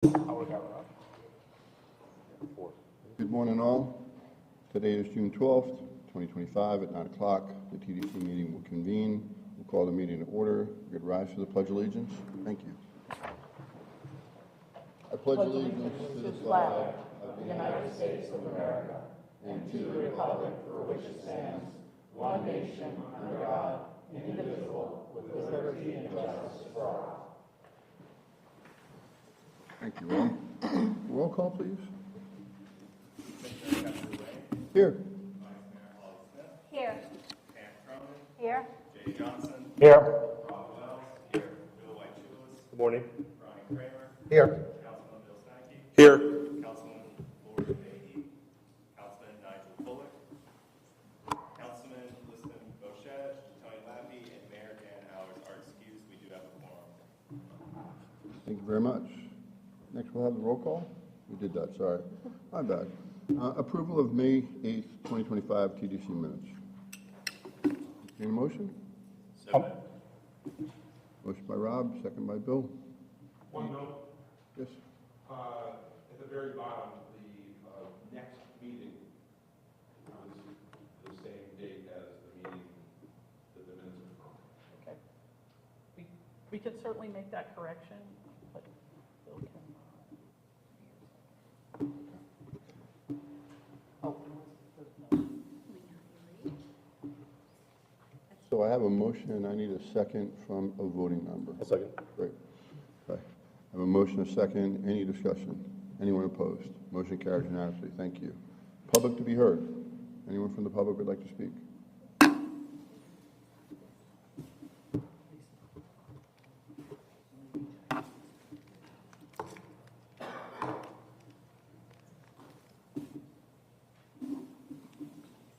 Good morning, all. Today is June 12th, 2025 at 9 o'clock. The TDC meeting will convene. We'll call the meeting to order. Good rise for the Pledge of Allegiance. Thank you. I pledge allegiance to the flag of the United States of America and to the republic for which it stands, one nation under God, indivisible, with liberty and justice for all. Thank you all. Roll call, please. Here. Here. Pam Cronin. Here. Jay Johnson. Here. Rob Wells. Here. Bill White-Chulis. Good morning. Brian Kramer. Here. Councilman Bill Stankey. Here. Councilman Lord Beatty. Councilman Nigel Bullock. Councilman Liston Bochet, Tony Lappy, and Mayor Dan Howard are excused. We do have a quorum. Thank you very much. Next, we'll have the roll call. We did that, sorry. My bad. Approval of May 8th, 2025 TDC minutes. Any motion? Motion by Rob, second by Bill. One note. Yes. At the very bottom, the next meeting is the same date as the meeting that the minutes are from. Okay. We could certainly make that correction, but Bill can. So I have a motion and I need a second from a voting member. A second. Great. Okay. I have a motion, a second. Any discussion? Anyone opposed? Motion carries unanimously. Thank you. Public to be heard. Anyone from the public would like to speak?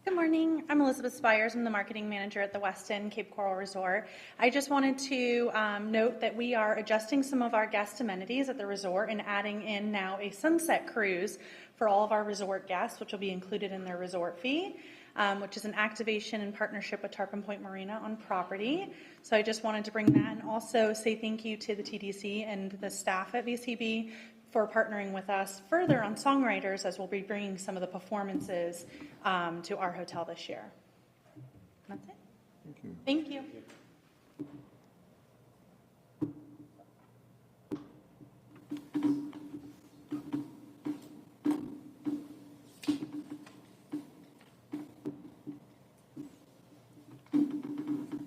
Good morning. I'm Elizabeth Spires. I'm the marketing manager at the Westin Cape Coral Resort. I just wanted to note that we are adjusting some of our guest amenities at the resort and adding in now a sunset cruise for all of our resort guests, which will be included in their resort fee, which is an activation in partnership with Tarpon Point Marina on property. So I just wanted to bring that and also say thank you to the TDC and the staff at VCB for partnering with us further on songwriters, as we'll be bringing some of the performances to our hotel this year. That's it. Thank you. Thank you.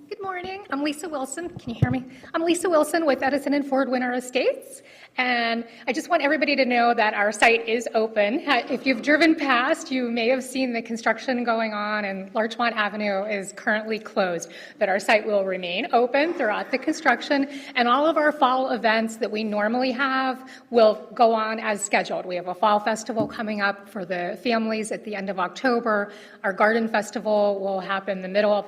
Good morning. I'm Lisa Wilson. Can you hear me? I'm Lisa Wilson with Edison and Ford Winter Estates. And I just want everybody to know that our site is open. If you've driven past, you may have seen the construction going on, and Larchmont Avenue is currently closed. But our site will remain open throughout the construction, and all of our fall events that we normally have will go on as scheduled. We have a fall festival coming up for the families at the end of October. Our garden festival will happen the middle of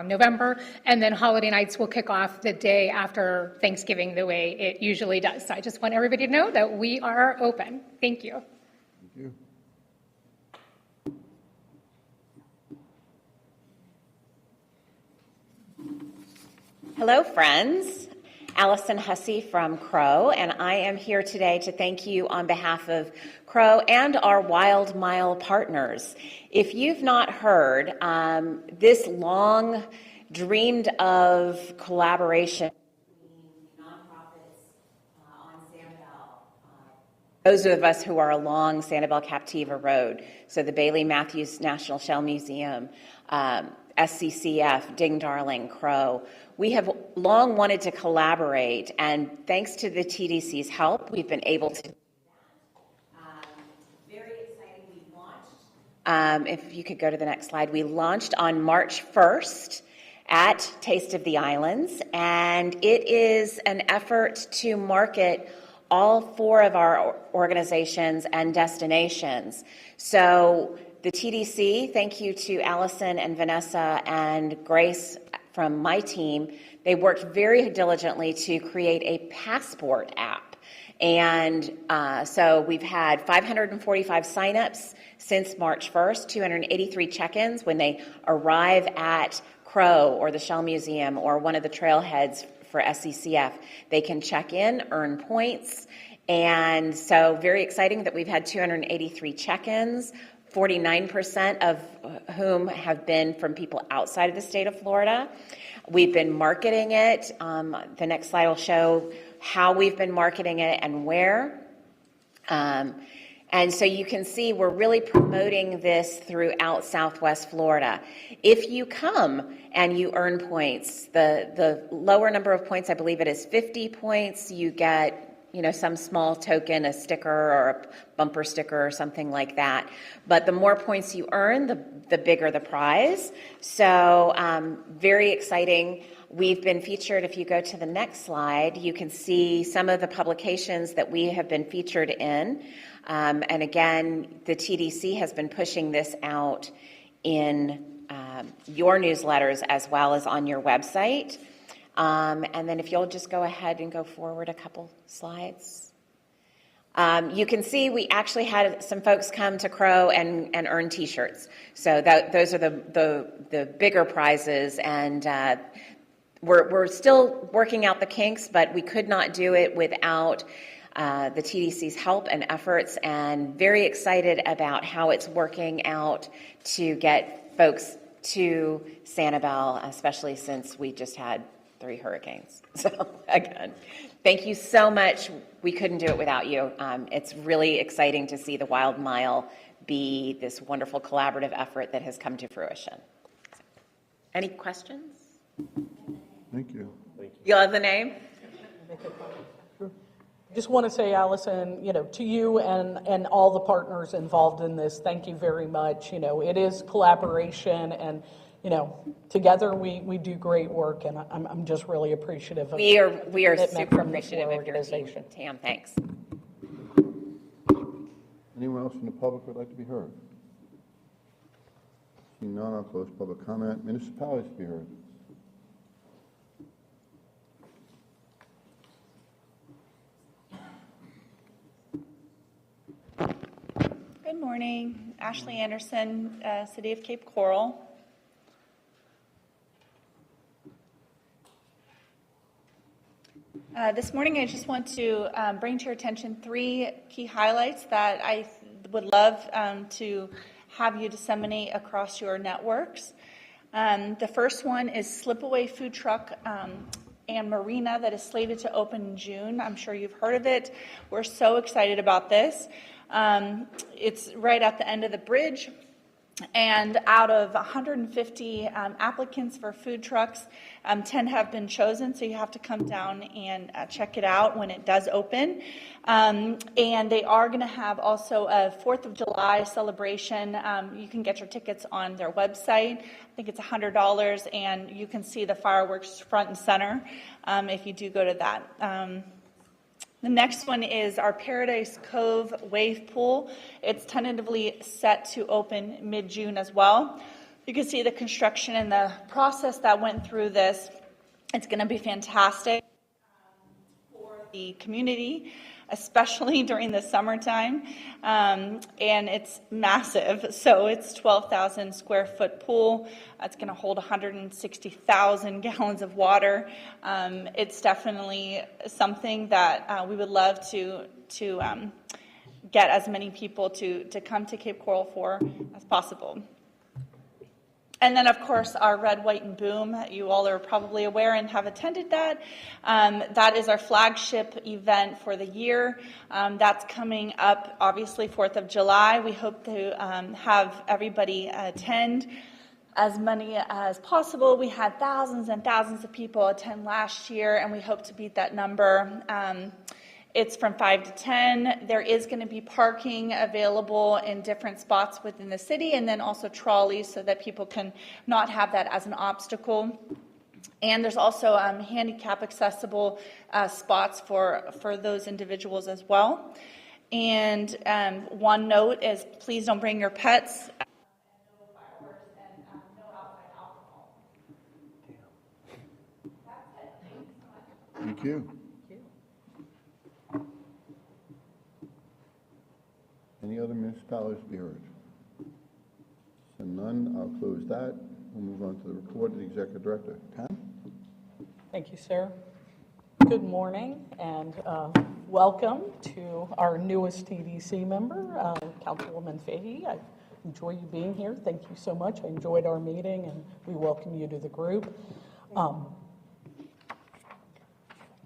November, and then holiday nights will kick off the day after Thanksgiving the way it usually does. So I just want everybody to know that we are open. Thank you. Thank you. Hello, friends. Allison Hussey from Crow, and I am here today to thank you on behalf of Crow and our Wild Mile partners. If you've not heard, this long dreamed of collaboration between nonprofits on Sanibel, those of us who are along Sanibel Captiva Road, so the Bailey Matthews National Shell Museum, SCCF, Ding Darling, Crow. We have long wanted to collaborate, and thanks to the TDC's help, we've been able to do that. Very exciting. We launched, if you could go to the next slide, we launched on March 1st at Taste of the Islands, and it is an effort to market all 4 of our organizations and destinations. So the TDC, thank you to Allison and Vanessa and Grace from my team. They worked very diligently to create a passport app. And so we've had 545 signups since March 1st, 283 check-ins when they arrive at Crow or the Shell Museum or one of the trailheads for SCCF. They can check in, earn points, And so very exciting that we've had 283 check-ins, 49% of whom have been from people outside of the state of Florida. We've been marketing it. The next slide will show how we've been marketing it and where. And so you can see we're really promoting this throughout Southwest Florida. If you come and you earn points, the lower number of points, I believe it is 50 points, you get some small token, a sticker or a bumper sticker or something like that. But the more points you earn, the bigger the prize. So very exciting. We've been featured, if you go to the next slide, you can see some of the publications that we have been featured in. And again, the TDC has been pushing this out in your newsletters as well as on your website. And then if you'll just go ahead and go forward a couple slides. You can see we actually had some folks come to Crow and earn T-shirts. So those are the bigger prizes, and we're still working out the kinks, but we could not do it without the TDC's help and efforts, and very excited about how it's working out to get folks to Sanibel, especially since we just had 3 hurricanes. So again, thank you so much. We couldn't do it without you. It's really exciting to see the Wild Mile be this wonderful collaborative effort that has come to fruition. Any questions? Thank you. You'll have the name? Just want to say, Allison, to you and all the partners involved in this, thank you very much. It is collaboration, and together we do great work, and I'm just really appreciative of We are commitment super from this appreciative of your team. organization. Tam, thanks. Anyone else from the public would like to be heard? Seeing none, I'll close public comment. Municipalities to be heard. Good morning. Ashley Anderson, City of Cape Coral. This morning, I just want to bring to your attention 3 key highlights that I would love to have you disseminate across your networks. The first one is Slipaway Food Truck and Marina that is slated to open in June. I'm sure you've heard of it. We're so excited about this. It's right at the end of the bridge, and out of 150 applicants for food trucks, 10 have been chosen, so you have to come down and check it out when it does open. And they are going to have also a 4th of July celebration. You can get your tickets on their website. I think it's $100, and you can see the fireworks front and center if you do go to that. The next one is our Paradise Cove Wave Pool. It's tentatively set to open mid-June as well. You can see the construction and the process that went through this. It's going to be fantastic for the community, especially during the summertime. And it's massive. So it's 12,000 square foot pool. It's going to hold 160,000 gallons of water. It's definitely something that we would love to get as many people to come to Cape Coral for as possible. And then, of course, our Red, White, and Boom. You all are probably aware and have attended that. That is our flagship event for the year. That's coming up, obviously, 4th of July. We hope to have everybody attend, as many as possible. We had thousands and thousands of people attend last year, and we hope to beat that number. It's from 5 to 10. There is going to be parking available in different spots within the city, and then also trolleys so that people can not have that as an obstacle. And there's also handicap accessible spots for those individuals as well. And one note is please don't bring your pets. No fireworks and no outside alcohol. That's it. Thanks so much. Thank you. Any other municipalities to be heard? So none, I'll close that. We'll move on to the report of the Executive Director. Pam? Thank you, sir. Good morning, and welcome to our newest TDC member, Councilwoman Fahey. I enjoy you being here. Thank you so much. I enjoyed our meeting, and we welcome you to the group.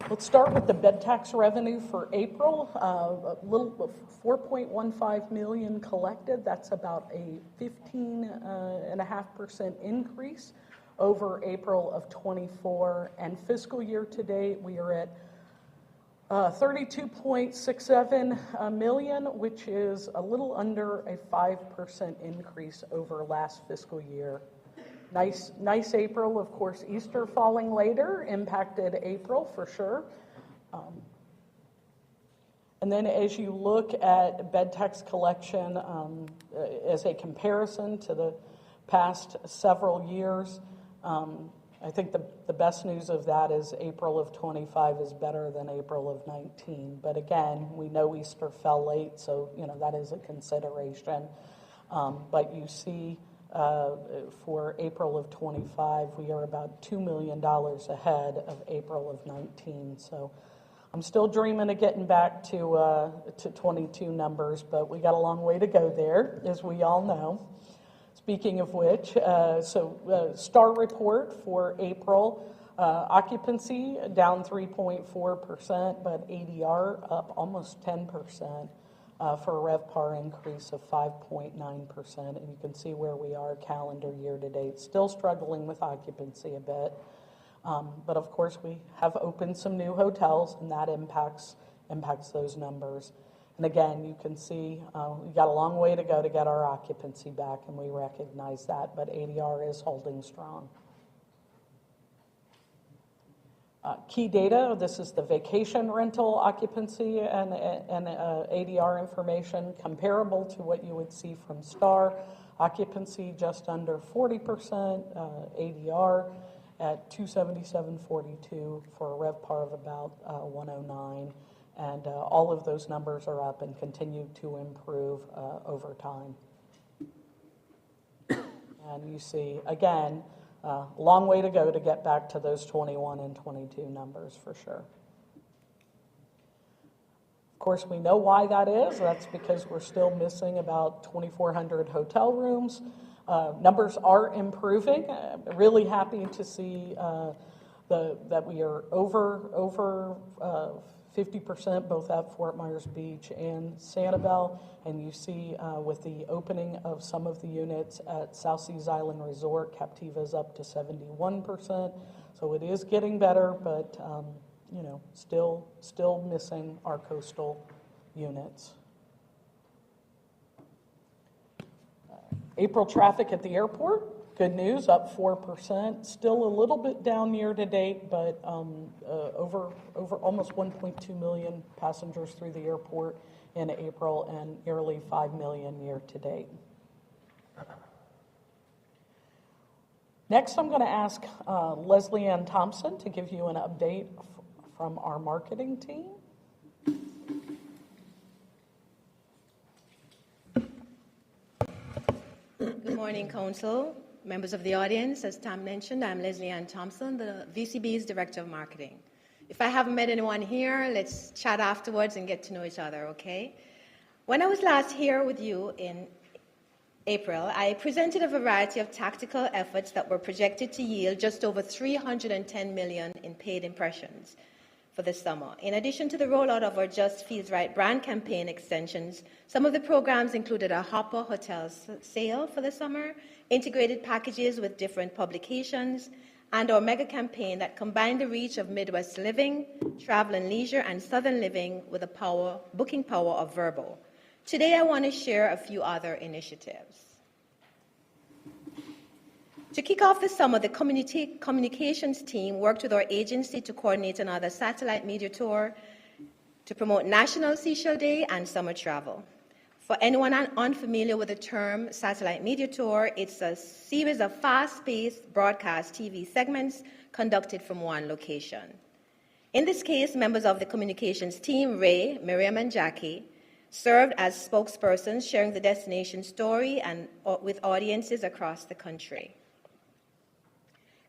Let's start with the bed tax revenue for April. A little 4.15 million collected. That's about a 15.5% increase over April of 24. And fiscal year to date, we are at 32.67 million, which is a little under a 5% increase over last fiscal year. Nice April. Of course, Easter falling later impacted April for sure. And then as you look at bed tax collection as a comparison to the past several years, I think the best news of that is April of 25 is better than April of 19. But again, we know Easter fell late, so that is a consideration. But you see for April of 25, we are about $2 million ahead of April of 19. So I'm still dreaming of getting back to 22 numbers, but we got a long way to go there, as we all know. Speaking of which, STAR report for April, occupancy down 3.4%, but ADR up almost 10% for a RevPAR increase of 5.9%. And you can see where we are calendar year to date. Still struggling with occupancy a bit. But of course, we have opened some new hotels, and that impacts those numbers. And again, you can see we've got a long way to go to get our occupancy back, and we recognize that, but ADR is holding strong. Key data, this is the vacation rental occupancy and ADR information, comparable to what you would see from STAR. Occupancy just under 40%, ADR at $277.42 for a RevPAR of about 109. And all of those numbers are up and continue to improve over time. And you see, again, a long way to go to get back to those 21 and 22 numbers for sure. Of course, we know why that is. That's because we're still missing about 2,400 hotel rooms. Numbers are improving. Really happy to see that we are over 50% both at Fort Myers Beach and Sanibel, and you see with the opening of some of the units at South Seas Island Resort, Captiva is up to 71%, so it is getting better, but still missing our coastal units. April traffic at the airport. Good news, up 4%. Still a little bit down year to date, but over almost 1.2 million passengers through the airport in April and nearly 5 million year to date. Next, I'm going to ask Leslie Ann Thompson to give you an update from our marketing team. Good morning, Council. Members of the audience, as Tam mentioned, I'm Leslie Ann Thompson, the VCB's Director of Marketing. If I haven't met anyone here, let's chat afterwards and get to know each other, okay? When I was last here with you in April, I presented a variety of tactical efforts that were projected to yield just over 310 million in paid impressions for the summer. In addition to the rollout of our Just Feels Right brand campaign extensions, some of the programs included a Hopper Hotel sale for the summer, integrated packages with different publications, and our mega campaign that combined the reach of Midwest Living, Travel and Leisure, and Southern Living with the booking power of Vrbo. Today, I want to share a few other initiatives. To kick off the summer, the communications team worked with our agency to coordinate another satellite media tour to promote National Seashell Day and summer travel. For anyone unfamiliar with the term satellite media tour, it's a series of fast-paced broadcast TV segments conducted from one location. In this case, members of the communications team, Ray, Miriam, and Jackie, served as spokespersons sharing the destination story and with audiences across the country.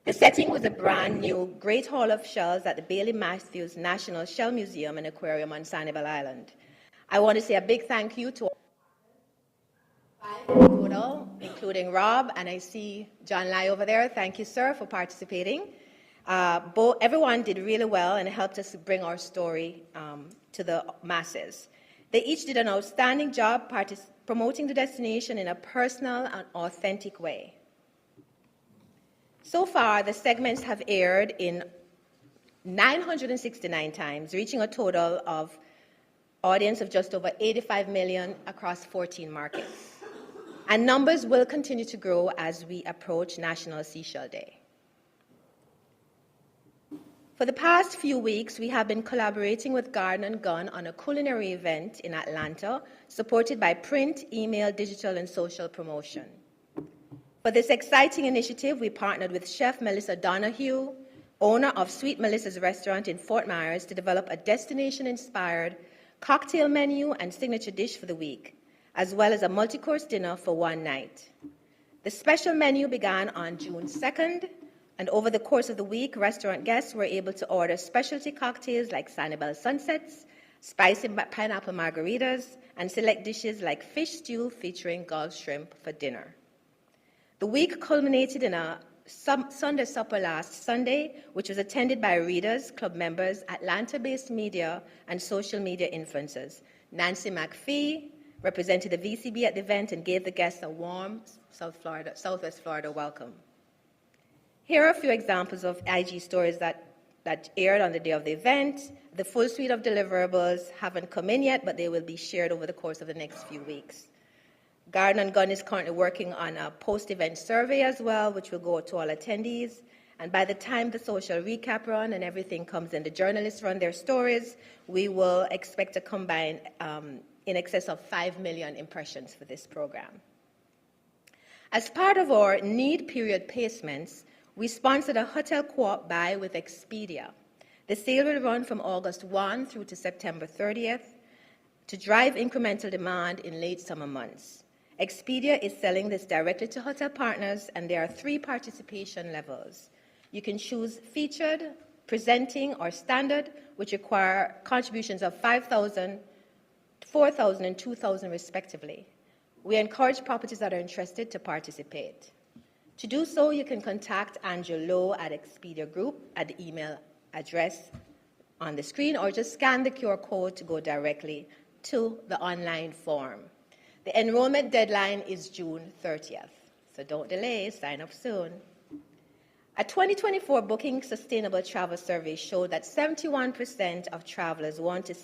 The setting was a brand new Great Hall of Shells at the Bailey Matthews National Shell Museum and Aquarium on Sanibel Island. I want to say a big thank you to all total, including Rob, and I see John Lai over there. Thank you, sir, for participating. Everyone did really well and helped us bring our story to the masses. They each did an outstanding job promoting the destination in a personal and authentic way. So far, the segments have aired in 969 times, reaching a total of audience of just over 85 million across 14 markets. And numbers will continue to grow as we approach National Seashell Day. For the past few weeks, we have been collaborating with Garden & Gun on a culinary event in Atlanta, supported by print, email, digital, and social promotion. For this exciting initiative, we partnered with Chef Melissa Donahue, owner of Sweet Melissa's restaurant in Fort Myers, to develop a destination-inspired cocktail menu and signature dish for the week, as well as a multi-course dinner for one night. The special menu began on June 2nd, and over the course of the week, restaurant guests were able to order specialty cocktails like Sanibel Sunsets, spicy pineapple margaritas, and select dishes like fish stew featuring Gulf shrimp for dinner. The week culminated in a Sunday supper last Sunday, which was attended by readers, club members, Atlanta-based media, and social media influencers. Nancy McPhee represented the VCB at the event and gave the guests a warm Southwest Florida welcome. Here are a few examples of IG stories that aired on the day of the event. The full suite of deliverables haven't come in yet, but they will be shared over the course of the next few weeks. Garden & Gun is currently working on a post-event survey as well, which will go to all attendees. And by the time the social recap run and everything comes in, the journalists run their stories, we will expect to combine in excess of 5 million impressions for this program. As part of our need period placements, we sponsored a hotel co-op buy with Expedia. The sale will run from August 1 through to September 30th to drive incremental demand in late summer months. Expedia is selling this directly to hotel partners, and there are 3 participation levels. You can choose featured, presenting, or standard, which require contributions of $5,000, $4,000, and $2,000 respectively. We encourage properties that are interested to participate. To do so, you can contact Andrew Lowe at Expedia Group at the email address on the screen, or just scan the QR code to go directly to the online form. The enrollment deadline is June 30th, so don't delay, sign up soon. A 2024 Booking Sustainable Travel Survey showed that 71% of travelers want to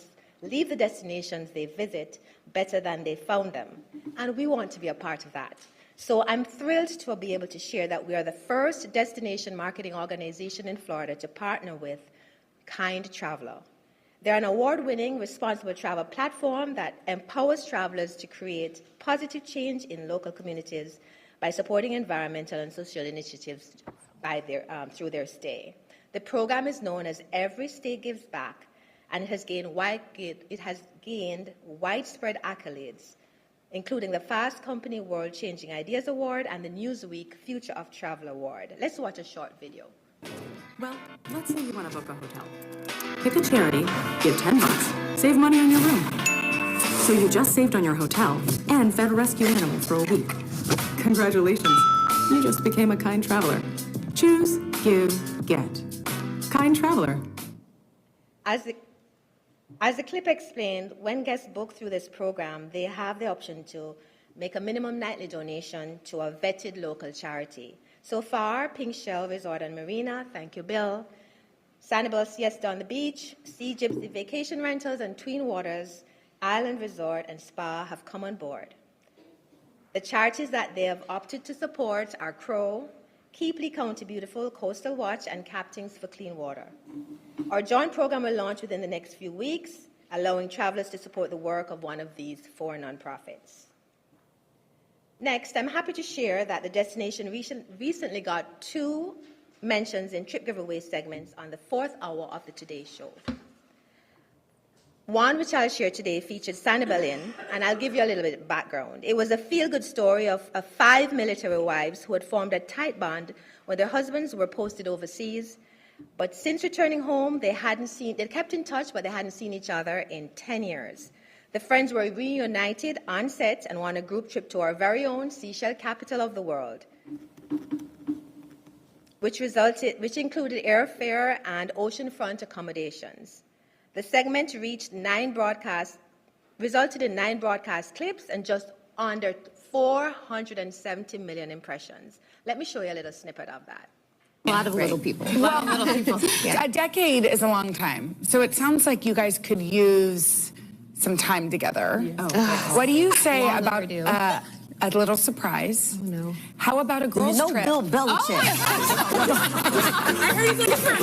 leave the destinations they visit better than they found them, and we want to be a part of that. So I'm thrilled to be able to share that we are the first destination marketing organization in Florida to partner with Kind Traveler. They're an award-winning responsible travel platform that empowers travelers to create positive change in local communities by supporting environmental and social initiatives through their stay. The program is known as Every Stay Gives Back, and it has gained widespread accolades, including the Fast Company World Changing Ideas Award and the Newsweek Future of Travel Award. Let's watch a short video. Well, let's say you want to book a hotel. Pick a charity, give $10, save money on your room. So you just saved on your hotel and fed a rescue animal for a week. Congratulations, you just became a Kind Traveler. Choose, give, get. Kind Traveler. As the clip explained, when guests book through this program, they have the option to make a minimum nightly donation to a vetted local charity. So far, Pink Shell Resort and Marina, thank you, Bill, Sanibel Siesta on the Beach, Sea Gypsy Vacation Rentals, and Twin Waters Island Resort and Spa have come on board. The charities that they have opted to support are Crow, Keep Lee County Beautiful, Coastal Watch, and Captains for Clean Water. Our joint program will launch within the next few weeks, allowing travelers to support the work of one of these 4 nonprofits. Next, I'm happy to share that the destination recently got 2 mentions in trip giveaway segments on the 4th hour of the Today Show. One which I'll share today featured Sanibel Inn, and I'll give you a little bit of background. It was a feel-good story of 5 military wives who had formed a tight bond when their husbands were posted overseas. But since returning home, they kept in touch, but they hadn't seen each other in 10 years. The friends were reunited on set and won a group trip to our very own seashell capital of the world, which included airfare and oceanfront accommodations. The segment resulted in 9 broadcast clips and just under 470 million impressions. Let me show you a little snippet of that. A lot of little people. A decade is a long time. So it sounds like you guys could use some time together. What do you say about a little surprise? Oh, no. How about a girls' trip? Bill Belichick. I heard he's looking for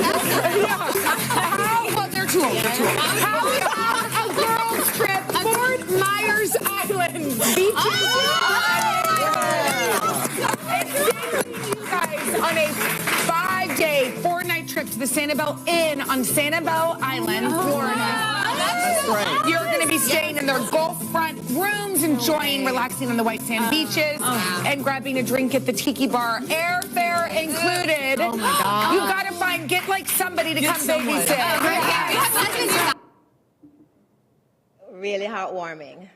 How about they're too old? How about a girls' trip? Fort Myers Island beaches. You guys on a 5-day, 4-night trip to the Sanibel Inn on Sanibel Island, Florida. That's right. You're going to be staying in their Gulf front rooms, enjoying, relaxing on the white sand beaches, and grabbing a drink at the tiki bar. Airfare included. Oh my God. You got to get like somebody to come babysit. Really heartwarming.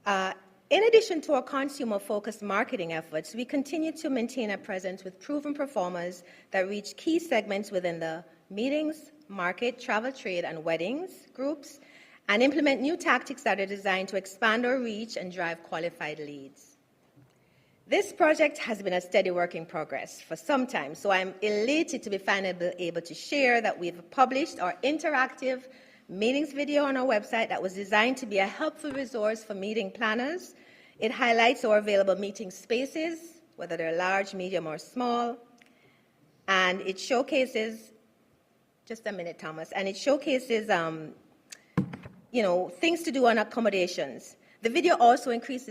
In addition to our consumer-focused marketing efforts, we continue to maintain a presence with proven performers that reach key segments within the meetings, market, travel, trade, and weddings groups, and implement new tactics that are designed to expand our reach and drive qualified leads. This project has been a steady work in progress for some time, so I'm elated to be finally able to share that we've published our interactive meetings video on our website that was designed to be a helpful resource for meeting planners. It highlights our available meeting spaces, whether they're large, medium, or small, and it showcases, just a minute, Thomas, and it showcases, things to do on accommodations. The video also includes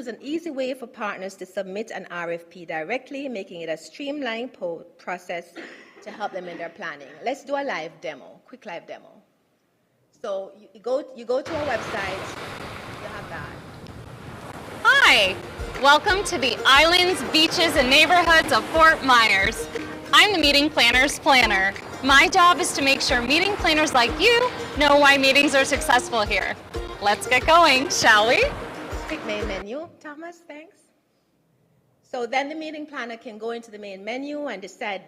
an easy way for partners to submit an RFP directly, making it a streamlined process to help them in their planning. Let's do a live demo, quick live demo. So you go to our website, you have that. Hi, welcome to the islands, beaches, and neighborhoods of Fort Myers. I'm the meeting planner's planner. My job is to make sure meeting planners like you know why meetings are successful here. Let's get going, shall we? Quick main menu, Thomas, thanks. So then the meeting planner can go into the main menu and decide,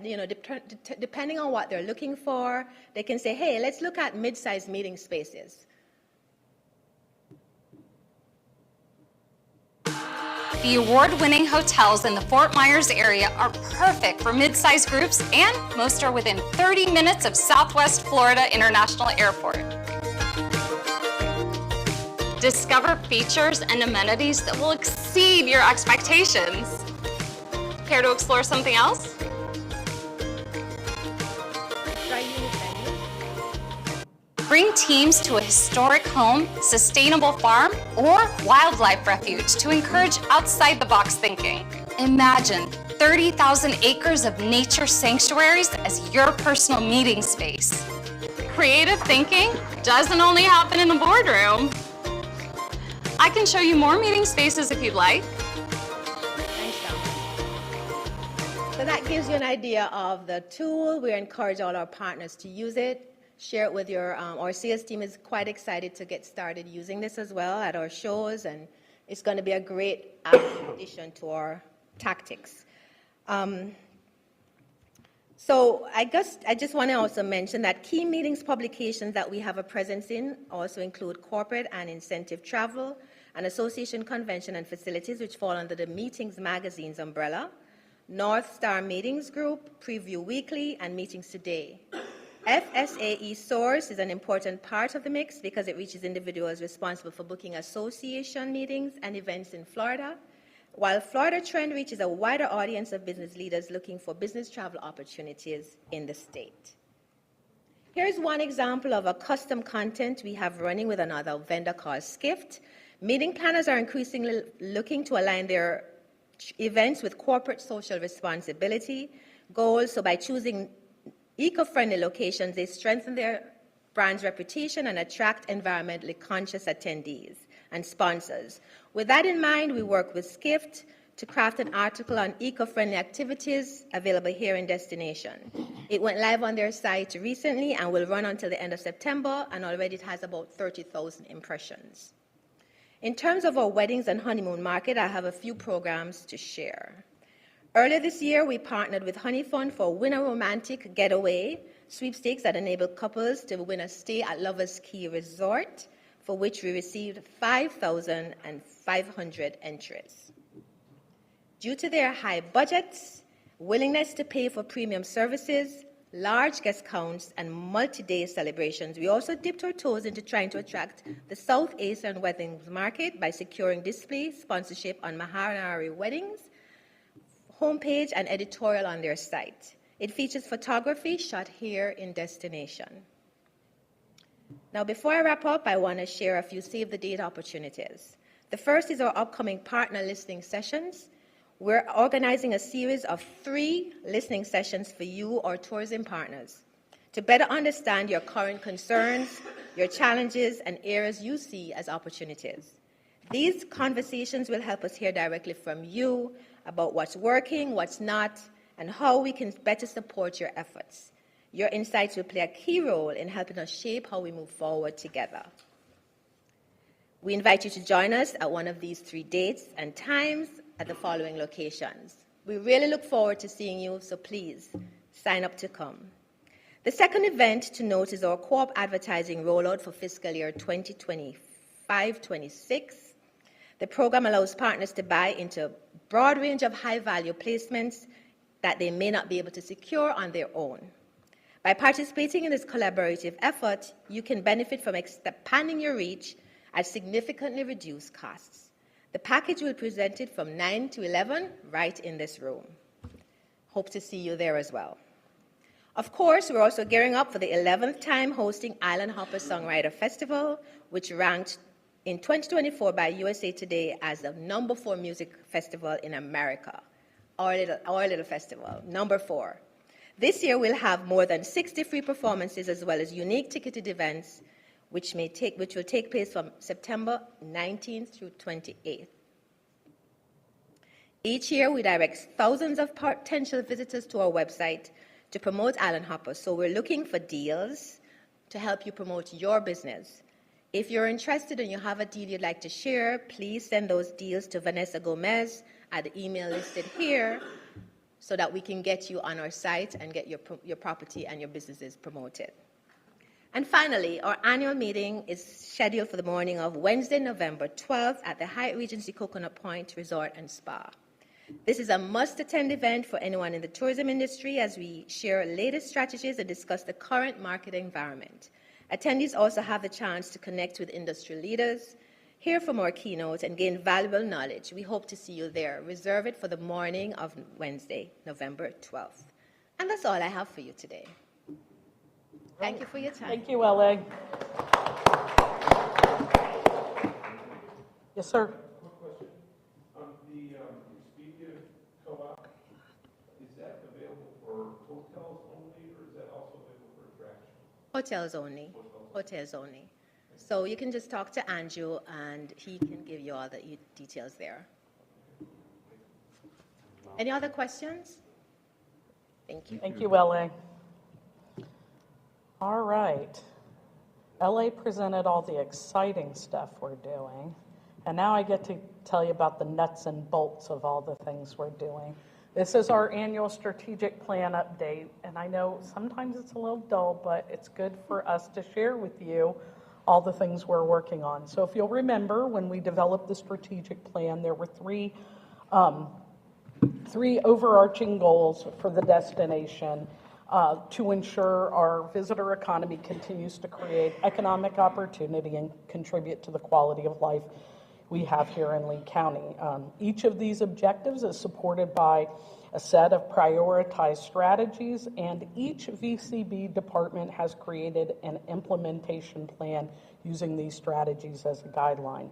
depending on what they're looking for, they can say, hey, let's look at mid-sized meeting spaces. The award-winning hotels in the Fort Myers area are perfect for mid-sized groups, and most are within 30 minutes of Southwest Florida International Airport. Discover features and amenities that will exceed your expectations. Care to explore something else? Bring teams to a historic home, sustainable farm, or wildlife refuge to encourage outside-the-box thinking. Imagine 30,000 acres of nature sanctuaries as your personal meeting space. Creative thinking doesn't only happen in the boardroom. I can show you more meeting spaces if you'd like. So that gives you an idea of the tool. We encourage all our partners to use it. Share it with our sales team is quite excited to get started using this as well at our shows, and it's going to be a great addition to our tactics. So I just want to also mention that key meetings publications that we have a presence in also include corporate and incentive travel, and association convention and facilities, which fall under the Meetings Magazine's umbrella, North Star Meetings Group, Preview Weekly, and Meetings Today. FSAE Source is an important part of the mix because it reaches individuals responsible for booking association meetings and events in Florida, while Florida Trend reaches a wider audience of business leaders looking for business travel opportunities in the state. Here's one example of a custom content we have running with another vendor called Skift. Meeting planners are increasingly looking to align their events with corporate social responsibility goals, so by choosing eco-friendly locations, they strengthen their brand's reputation and attract environmentally conscious attendees and sponsors. With that in mind, we work with Skift to craft an article on eco-friendly activities available here in Destination. It went live on their site recently and will run until the end of September, and already it has about 30,000 impressions. In terms of our weddings and honeymoon market, I have a few programs to share. Earlier this year, we partnered with Honey Fund for Win a Romantic Getaway sweepstakes that enabled couples to win a stay at Lovers Key Resort, for which we received 5,500 entries. Due to their high budgets, willingness to pay for premium services, large guest counts, and multi-day celebrations, we also dipped our toes into trying to attract the South Asian weddings market by securing display sponsorship on Mahanari Weddings homepage and editorial on their site. It features photography shot here in Destination. Now, before I wrap up, I want to share a few Save the Date opportunities. The first is our upcoming partner listening sessions. We're organizing a series of 3 listening sessions for you, our tourism partners, to better understand your current concerns, your challenges, and areas you see as opportunities. These conversations will help us hear directly from you about what's working, what's not, and how we can better support your efforts. Your insights will play a key role in helping us shape how we move forward together. We invite you to join us at one of these 3 dates and times at the following locations. We really look forward to seeing you, so please sign up to come. The second event to note is our co-op advertising rollout for fiscal year 2025-26. The program allows partners to buy into a broad range of high-value placements that they may not be able to secure on their own. By participating in this collaborative effort, you can benefit from expanding your reach at significantly reduced costs. The package will be presented from 9 to 11 right in this room. Hope to see you there as well. Of course, we're also gearing up for the 11th time hosting Island Hopper Songwriter Festival, which ranked in 2024 by USA Today as the #4 music festival in America. Our little festival, #4. This year we'll have more than 60 free performances as well as unique ticketed events which will take place from September 19th through 28th. Each year we direct thousands of potential visitors to our website to promote Island Hopper, so we're looking for deals to help you promote your business. If you're interested and you have a deal you'd like to share, please send those deals to Vanessa Gomez at the email listed here so that we can get you on our site and get your property and your businesses promoted. And finally, our annual meeting is scheduled for the morning of Wednesday, November 12th at the Hyatt Regency Coconut Point Resort and Spa. This is a must-attend event for anyone in the tourism industry as we share latest strategies and discuss the current market environment. Attendees also have the chance to connect with industry leaders, hear from our keynotes, and gain valuable knowledge. We hope to see you there. Reserve it for the morning of Wednesday, November 12th. And that's all I have for you today. Thank you for your time. Thank you, LA. Yes, sir. Quick question. The Expedia co-op, is that available for hotels only, or is that also available for attractions? Hotels only. Hotels only. So you can just talk to Andrew, and he can give you all the details there. Any other questions? Thank you. Thank you, LA. All right. LA presented all the exciting stuff we're doing, and now I get to tell you about the nuts and bolts of all the things we're doing. This is our annual strategic plan update, and I know sometimes it's a little dull, but it's good for us to share with you all the things we're working on. So if you'll remember, when we developed the strategic plan, there were three overarching goals for the destination to ensure our visitor economy continues to create economic opportunity and contribute to the quality of life we have here in Lee County. Each of these objectives is supported by a set of prioritized strategies, and each VCB department has created an implementation plan using these strategies as a guideline.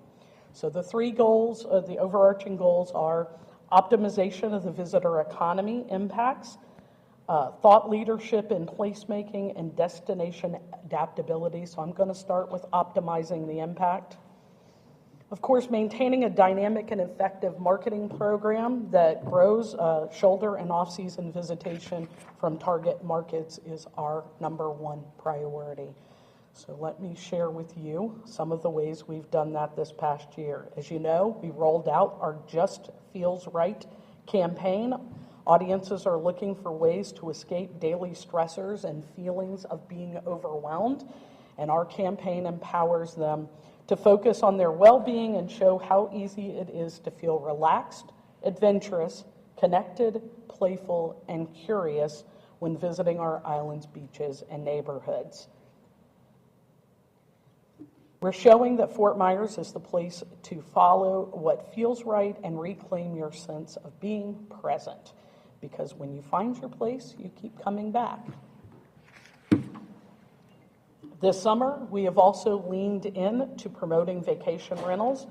So the three goals, the overarching goals are optimization of the visitor economy impacts, thought leadership in placemaking and destination adaptability. So I'm going to start with optimizing the impact. Of course, maintaining a dynamic and effective marketing program that grows shoulder and off-season visitation from target markets is our #1 priority. So let me share with you some of the ways we've done that this past year. As you know, we rolled out our Just Feels Right campaign. Audiences are looking for ways to escape daily stressors and feelings of being overwhelmed, and our campaign empowers them to focus on their well-being and show how easy it is to feel relaxed, adventurous, connected, playful, and curious when visiting our islands, beaches, and neighborhoods. We're showing that Fort Myers is the place to follow what feels right and reclaim your sense of being present. Because when you find your place, you keep coming back. This summer, we have also leaned in to promoting vacation rentals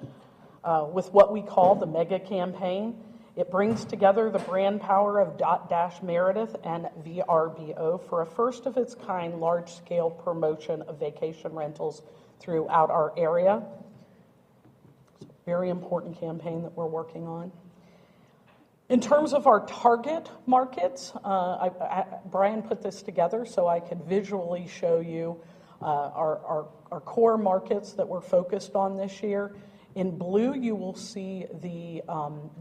with what we call the Mega Campaign. It brings together the brand power of Dotdash Meredith and VRBO for a first-of-its-kind large-scale promotion of vacation rentals throughout our area. It's a very important campaign that we're working on. In terms of our target markets, Brian put this together so I could visually show you our core markets that we're focused on this year. In blue, you will see the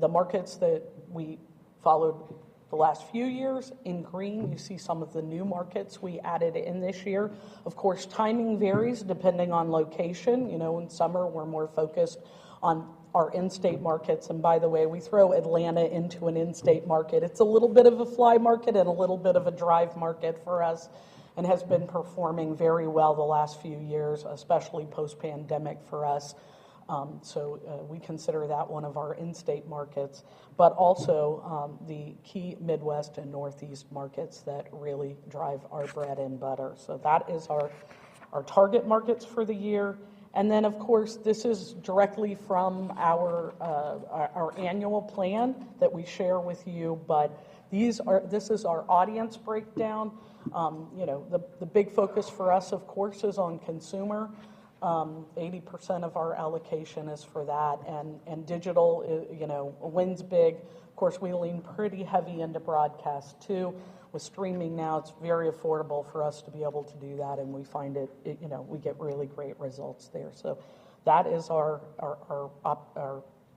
markets that we followed the last few years. In green, you see some of the new markets we added in this year. Of course, timing varies depending on location. You know, in summer, we're more focused on our in-state markets. And by the way, we throw Atlanta into an in-state market. It's a little bit of a fly market and a little bit of a drive market for us, and has been performing very well the last few years, especially post-pandemic for us. So we consider that one of our in-state markets, but also the key Midwest and Northeast markets that really drive our bread and butter. So that is our target markets for the year. And then, of course, this is directly from our annual plan that we share with you, but this is our audience breakdown. You know, the big focus for us, of course, is on consumer. 80% of our allocation is for that, and digital, you know, wins big. Of course, we lean pretty heavy into broadcast too. With streaming now, it's very affordable for us to be able to do that, and we find it you know, we get really great results there. So that is our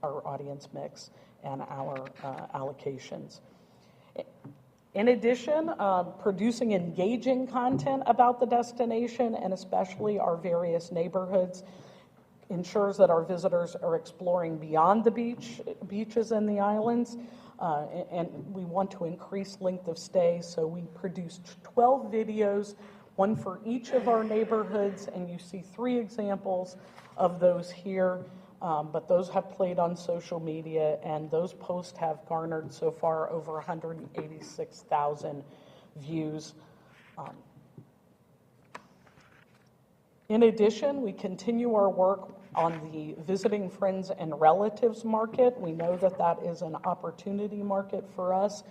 audience mix and our allocations. In addition, producing engaging content about the destination and especially our various neighborhoods ensures that our visitors are exploring beyond the beaches and the islands. And we want to increase length of stay, so we produced 12 videos, one for each of our neighborhoods, and you see 3 examples of those here. But those have played on social media, and those posts have garnered so far over 186,000 views. In addition, we continue our work on the visiting friends and relatives market. We know that that is an opportunity market for us.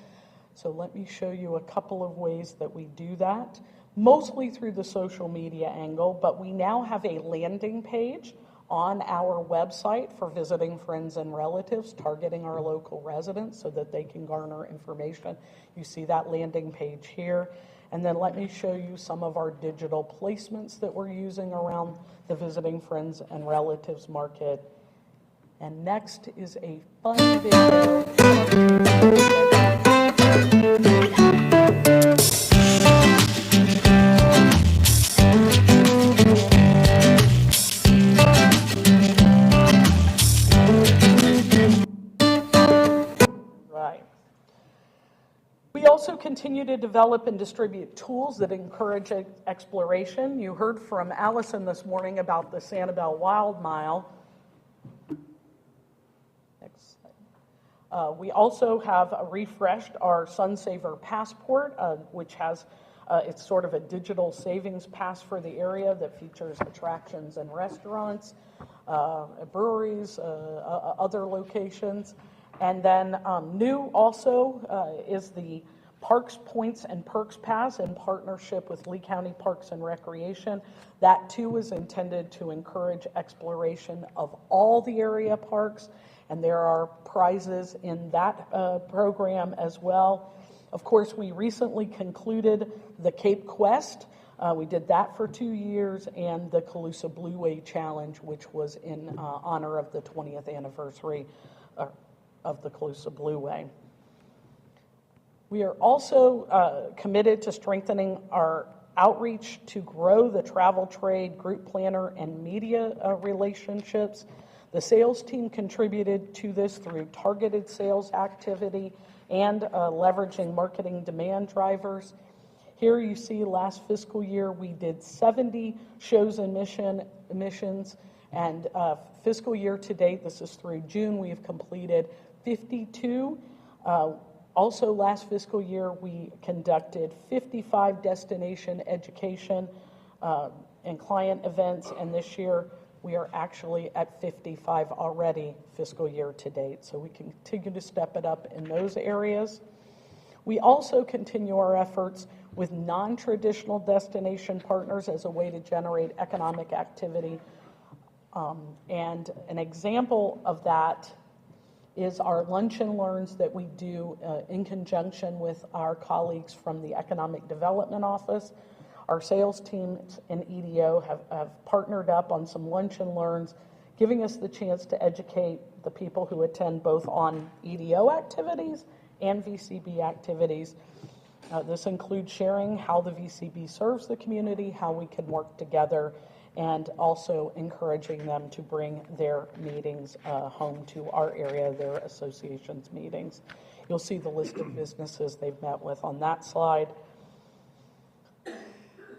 So let me show you a couple of ways that we do that, mostly through the social media angle, but we now have a landing page on our website for visiting friends and relatives, targeting our local residents so that they can garner information. You see that landing page here. And then let me show you some of our digital placements that we're using around the visiting friends and relatives market. And next is a fun video. We also continue to develop and distribute tools that encourage exploration. You heard from Allison this morning about the Sanibel Wild Mile. Next slide. We also have refreshed our Sunsaver Passport, which has it's sort of a digital savings pass for the area that features attractions and restaurants, breweries, other locations. And then new also is the Parks Points and Perks Pass in partnership with Lee County Parks and Recreation. That too is intended to encourage exploration of all the area parks, and there are prizes in that program as well. Of course, we recently concluded the Cape Quest. We did that for 2 years, and the Calusa Blueway Challenge, which was in honor of the 20th anniversary of the Calusa Blueway. We are also committed to strengthening our outreach to grow the travel trade, group planner, and media relationships. The sales team contributed to this through targeted sales activity and leveraging marketing demand drivers. Here you see last fiscal year we did 70 shows and missions, and fiscal year to date, this is through June, we have completed 52. Also last fiscal year we conducted 55 destination education and client events, and this year we are actually at 55 already fiscal year to date, so we continue to step it up in those areas. We also continue our efforts with non-traditional destination partners as a way to generate economic activity. And an example of that is our lunch and learns that we do in conjunction with our colleagues from the Economic Development Office. Our sales teams and EDO have partnered up on some lunch and learns, giving us the chance to educate the people who attend both on EDO activities and VCB activities. This includes sharing how the VCB serves the community, how we can work together, and also encouraging them to bring their meetings home to our area, their association's meetings. You'll see the list of businesses they've met with on that slide.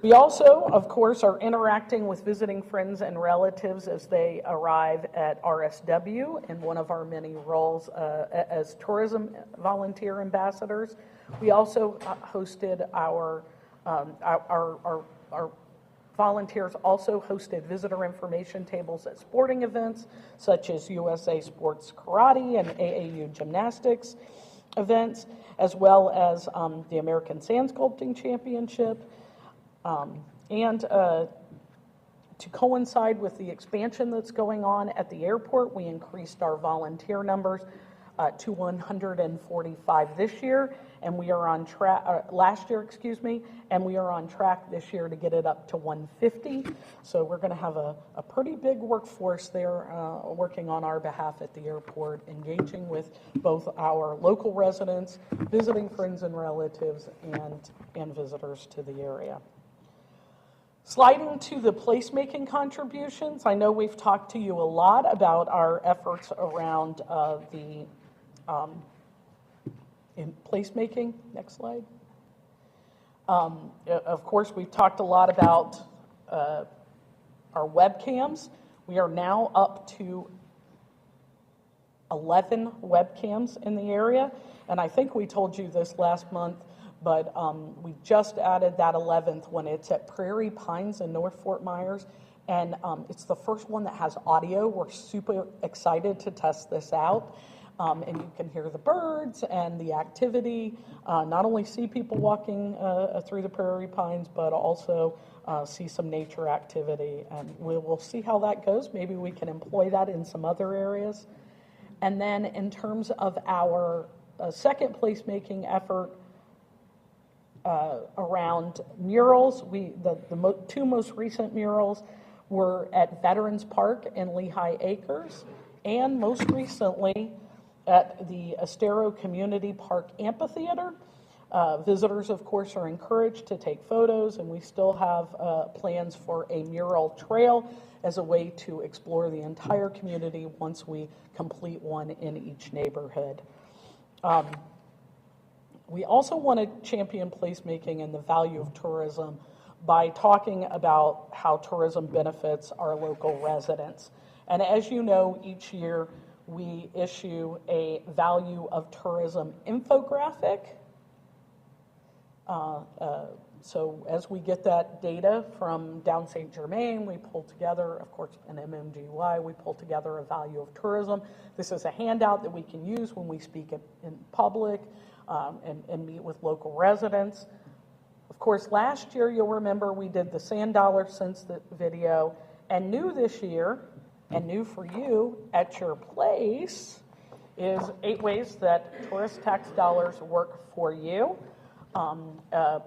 We also, of course, are interacting with visiting friends and relatives as they arrive at RSW in one of our many roles as tourism volunteer ambassadors. We also hosted our volunteers also hosted visitor information tables at sporting events such as USA Sports Karate and AAU Gymnastics events, as well as the American Sand Sculpting Championship. To coincide with the expansion that's going on at the airport, we increased our volunteer numbers to 145 this year, and we are on track, last year, and we are on track this year to get it up to 150. So we're going to have a pretty big workforce there working on our behalf at the airport, engaging with both our local residents, visiting friends and relatives, and visitors to the area. Sliding to the placemaking contributions, I know we've talked to you a lot about our efforts around in placemaking. Next slide. Of course, we've talked a lot about our webcams. We are now up to 11 webcams in the area, and I think we told you this last month, but we just added that 11th one. It's at Prairie Pines in North Fort Myers, and it's the first one that has audio. We're super excited to test this out, and you can hear the birds and the activity, not only see people walking through the Prairie Pines, but also see some nature activity, and we'll see how that goes. Maybe we can employ that in some other areas. And then in terms of our second placemaking effort, around murals, the two most recent murals were at Veterans Park in Lehigh Acres, and most recently at the Estero Community Park Amphitheater. Visitors, of course, are encouraged to take photos, and we still have plans for a mural trail as a way to explore the entire community once we complete one in each neighborhood. We also want to champion placemaking and the value of tourism by talking about how tourism benefits our local residents. And as you know, each year we issue a value of tourism infographic. So as we get that data from Down St. Germain, we pull together, of course, an MMGY, we pull together a value of tourism. This is a handout that we can use when we speak in public. and meet with local residents. Of course, last year, you'll remember we did the Sand Dollar Cents video, and new this year, and new for you at your place, is 8 ways that tourist tax dollars work for you,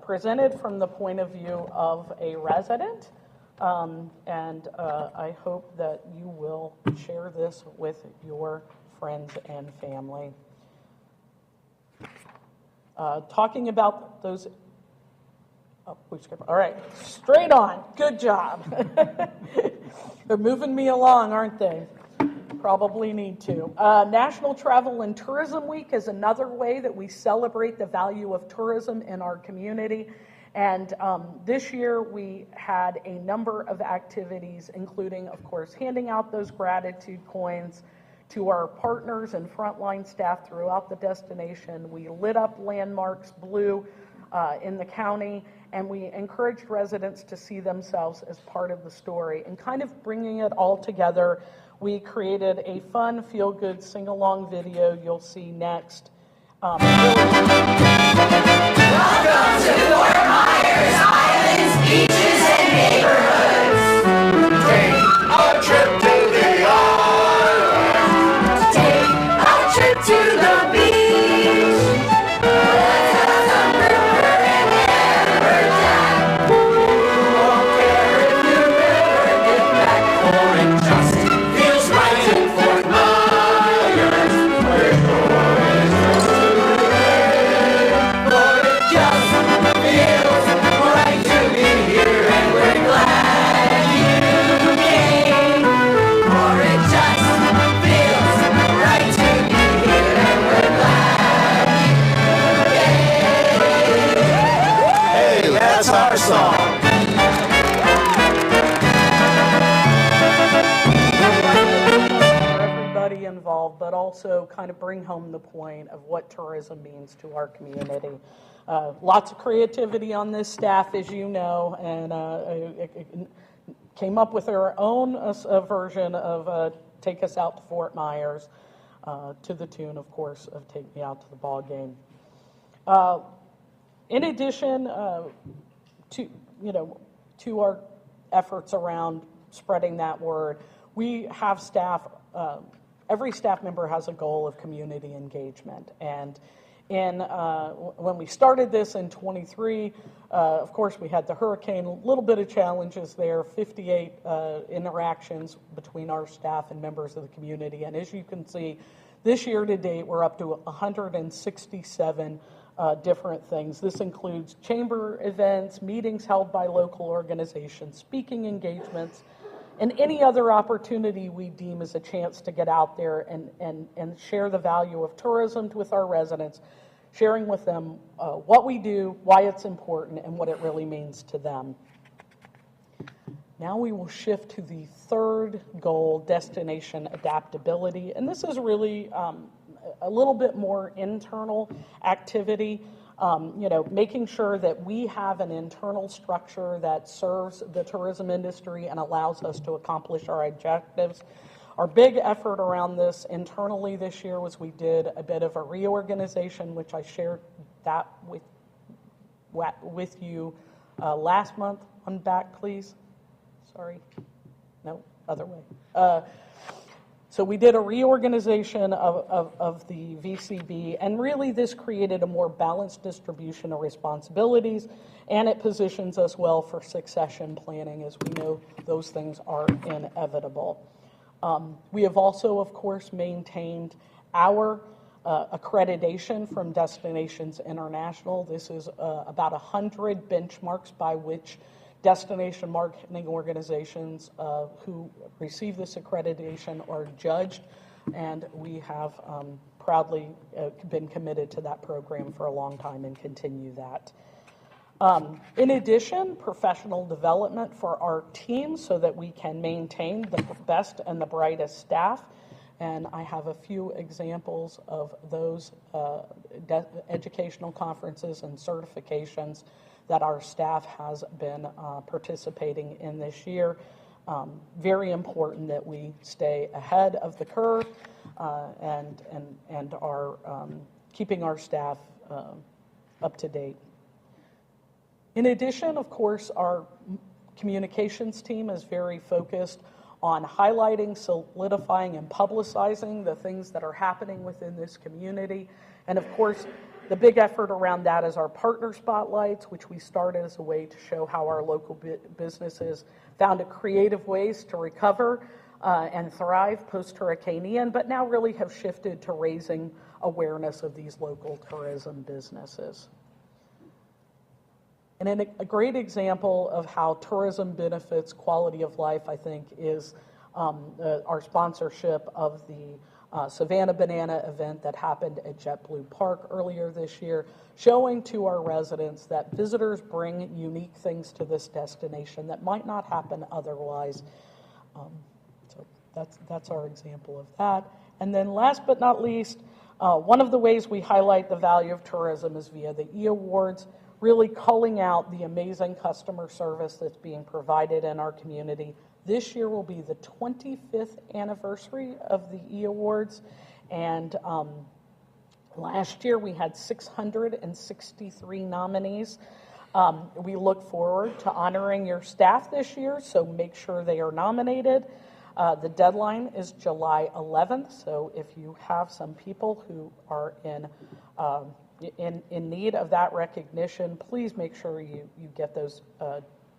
presented from the point of view of a resident. And I hope that you will share this with your friends and family. Talking about those, all right, straight on, good job. They're moving me along, aren't they? Probably need to. National Travel and Tourism Week is another way that we celebrate the value of tourism in our community. And this year we had a number of activities, including, of course, handing out those gratitude coins to our partners and frontline staff throughout the destination. We lit up landmarks blue in the county, and we encouraged residents to see themselves as part of the story. And kind of bringing it all together, we created a fun, feel-good, sing-along video you'll see next. Welcome to Fort Myers Islands, beaches, and neighborhoods. Take a trip to the island. Take a trip to the beach. Let's have some river and amberjack. You won't care if you never get back, for it just feels right in Fort Myers. We're going for it just feels right to be here, and we're glad you came. For it just feels right to be here, and we're glad you came. Hey, that's our song. For everybody involved, but also kind of bring home the point of what tourism means to our community. Lots of creativity on this staff, as you know, and it came up with their own version of Take Us Out to Fort Myers, to the tune, of course, of Take Me Out to the Ball Game. In addition to our efforts around spreading that word, we have staff, every staff member has a goal of community engagement. And when we started this in 23, of course, we had the hurricane, a little bit of challenges there, 58 interactions between our staff and members of the community. And as you can see, this year to date, we're up to 167 different things. This includes chamber events, meetings held by local organizations, speaking engagements, and any other opportunity we deem as a chance to get out there and share the value of tourism with our residents, sharing with them what we do, why it's important, and what it really means to them. Now we will shift to the third goal, destination adaptability. And this is really a little bit more internal activity. Making sure that we have an internal structure that serves the tourism industry and allows us to accomplish our objectives. Our big effort around this internally this year was we did a bit of a reorganization, which I shared that with you last month. One back, please. Sorry. No, other way. So we did a reorganization of the VCB, and really this created a more balanced distribution of responsibilities, and it positions us well for succession planning, as we know those things are inevitable. We have also, of course, maintained our accreditation from Destinations International. This is about 100 benchmarks by which destination marketing organizations who receive this accreditation are judged, and we have proudly been committed to that program for a long time and continue that. In addition, professional development for our team so that we can maintain the best and the brightest staff, and I have a few examples of those educational conferences and certifications that our staff has been participating in this year. Very important that we stay ahead of the curve and are keeping our staff up to date. In addition, of course, our communications team is very focused on highlighting, solidifying, and publicizing the things that are happening within this community. And of course, the big effort around that is our partner spotlights, which we started as a way to show how our local businesses found creative ways to recover and thrive post-Hurricane Ian, but now really have shifted to raising awareness of these local tourism businesses. And a great example of how tourism benefits quality of life, I think, is our sponsorship of the Savannah Banana event that happened at JetBlue Park earlier this year, showing to our residents that visitors bring unique things to this destination that might not happen otherwise. So that's our example of that. And then last but not least, one of the ways we highlight the value of tourism is via the E-Awards, really calling out the amazing customer service that's being provided in our community. This year will be the 25th anniversary of the E-Awards, and last year we had 663 nominees. We look forward to honoring your staff this year, so make sure they are nominated. The deadline is July 11th, so if you have some people who are in need of that recognition, please make sure you get those